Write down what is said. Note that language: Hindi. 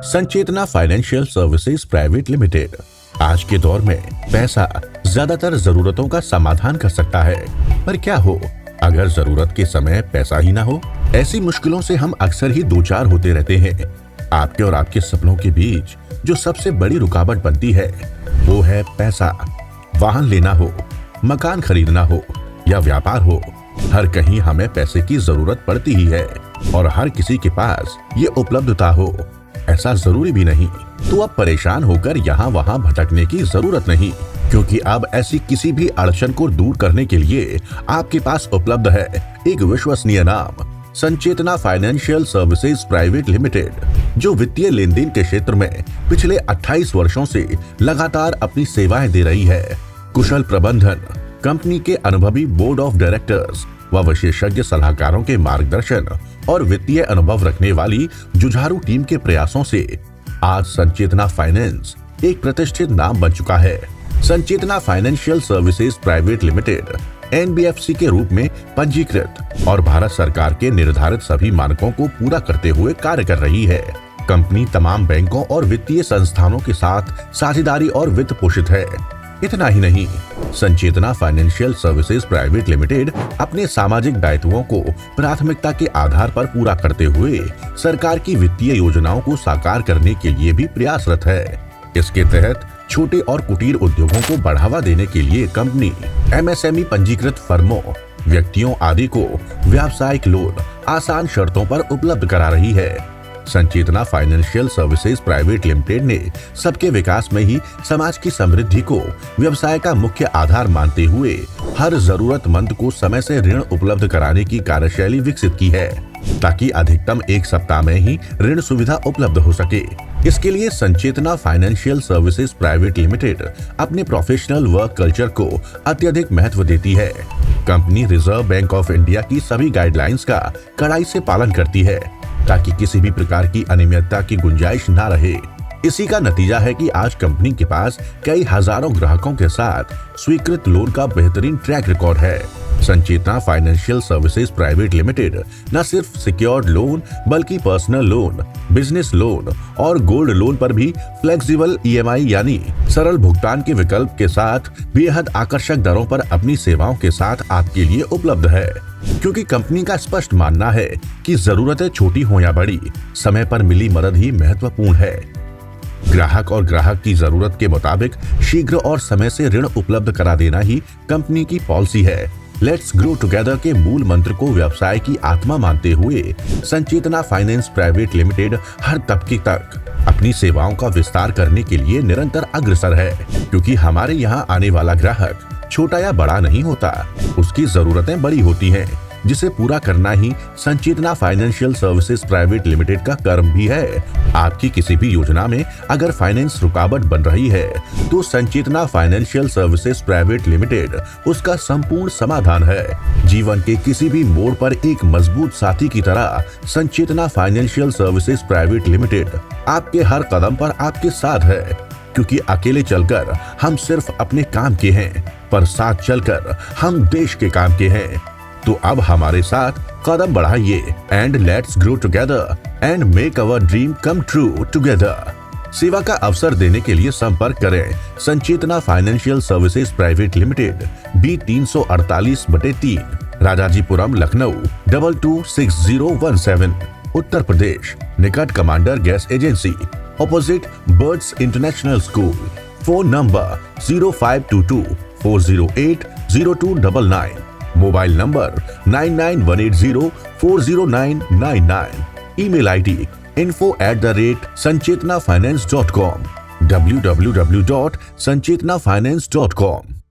संचेतना फाइनेंशियल सर्विसेज प्राइवेट लिमिटेड आज के दौर में पैसा ज्यादातर जरूरतों का समाधान कर सकता है, पर क्या हो अगर जरूरत के समय पैसा ही ना हो। ऐसी मुश्किलों से हम अक्सर ही दो चार होते रहते हैं। आपके और आपके सपनों के बीच जो सबसे बड़ी रुकावट बनती है वो है पैसा। वाहन लेना हो, मकान खरीदना हो या व्यापार हो, हर कहीं हमें पैसे की जरूरत पड़ती ही है और हर किसी के पास ये उपलब्धता हो ऐसा जरूरी भी नहीं। तो अब परेशान होकर यहाँ वहाँ भटकने की जरूरत नहीं, क्योंकि अब ऐसी किसी भी अड़चन को दूर करने के लिए आपके पास उपलब्ध है एक विश्वसनीय नाम, संचेतना फाइनेंशियल सर्विसेज प्राइवेट लिमिटेड, जो वित्तीय लेन देन के क्षेत्र में पिछले 28 वर्षों से लगातार अपनी सेवाएं दे रही है। कुशल प्रबंधन, कंपनी के अनुभवी बोर्ड ऑफ डायरेक्टर्स व विशेषज्ञ सलाहकारों के मार्गदर्शन और वित्तीय अनुभव रखने वाली जुझारू टीम के प्रयासों से आज संचेतना फाइनेंस एक प्रतिष्ठित नाम बन चुका है। Sanchetna financial services private limited NBFC के रूप में पंजीकृत और भारत सरकार के निर्धारित सभी मानकों को पूरा करते हुए कार्य कर रही है। कंपनी तमाम बैंकों और वित्तीय संस्थानों के साथ साझेदारी और वित्त पोषित है। इतना ही नहीं, संचेतना फाइनेंशियल सर्विसेज प्राइवेट लिमिटेड अपने सामाजिक दायित्वों को प्राथमिकता के आधार पर पूरा करते हुए सरकार की वित्तीय योजनाओं को साकार करने के लिए भी प्रयासरत है। इसके तहत छोटे और कुटीर उद्योगों को बढ़ावा देने के लिए कंपनी MSME पंजीकृत फर्मों, व्यक्तियों आदि को व्यावसायिक लोन आसान शर्तों पर उपलब्ध करा रही है। Sanchetna financial services private limited ने सबके विकास में ही समाज की समृद्धि को व्यवसाय का मुख्य आधार मानते हुए हर जरूरतमंद को समय से ऋण उपलब्ध कराने की कार्यशैली विकसित की है, ताकि अधिकतम एक सप्ताह में ही ऋण सुविधा उपलब्ध हो सके। इसके लिए संचेतना फाइनेंशियल सर्विसेज प्राइवेट लिमिटेड अपने प्रोफेशनल वर्क कल्चर को अत्यधिक महत्व देती है। Company reserve bank of India की सभी गाइडलाइंस का कड़ाई से पालन करती है, ताकि किसी भी प्रकार की अनियमितता की गुंजाइश ना रहे। इसी का नतीजा है कि आज कंपनी के पास कई हजारों ग्राहकों के साथ स्वीकृत लोन का बेहतरीन ट्रैक रिकॉर्ड है। Sanchetna financial services private limited न सिर्फ सिक्योर्ड लोन बल्कि पर्सनल लोन, बिजनेस लोन और गोल्ड लोन पर भी फ्लेक्सिबल EMI यानी सरल भुगतान के विकल्प के साथ बेहद आकर्षक दरों पर अपनी सेवाओं के साथ आपके लिए उपलब्ध है। क्योंकि कंपनी का स्पष्ट मानना है कि जरूरतें छोटी हो या बड़ी, समय पर मिली मदद ही महत्वपूर्ण है। ग्राहक और ग्राहक की जरूरत के मुताबिक शीघ्र और समय से ऋण उपलब्ध करा देना ही कंपनी की पॉलिसी है। लेट्स ग्रो टुगेदर के मूल मंत्र को व्यवसाय की आत्मा मानते हुए संचेतना फाइनेंस प्राइवेट लिमिटेड हर तबके तक अपनी सेवाओं का विस्तार करने के लिए निरंतर अग्रसर है। क्योंकि हमारे यहाँ आने वाला ग्राहक छोटा या बड़ा नहीं होता, उसकी जरूरतें बड़ी होती हैं, जिसे पूरा करना ही संचेतना फाइनेंशियल सर्विसेज प्राइवेट लिमिटेड का कर्म भी है। आपकी किसी भी योजना में अगर फाइनेंस रुकावट बन रही है तो संचेतना फाइनेंशियल सर्विसेज प्राइवेट लिमिटेड उसका संपूर्ण समाधान है। जीवन के किसी भी मोड़ पर एक मजबूत साथी की तरह संचेतना फाइनेंशियल सर्विसेज प्राइवेट लिमिटेड आपके हर कदम पर आपके साथ है। क्योंकि अकेले चलकर हम सिर्फ अपने काम के हैं, पर साथ चलकर हम देश के काम के हैं। तो अब हमारे साथ कदम बढ़ाइए and let's grow together and make our dream come true together. सेवा का अवसर देने के लिए संपर्क करें Sanchetna financial services private limited, B348/3, Rajajipuram, Lucknow 226017, Uttar Pradesh, निकट commander gas agency, opposite birds international school. Phone number 0522-408-0299, mobile number 9918040999, email ID info@sanchetnafinance.com, www.sanchetnafinance.com।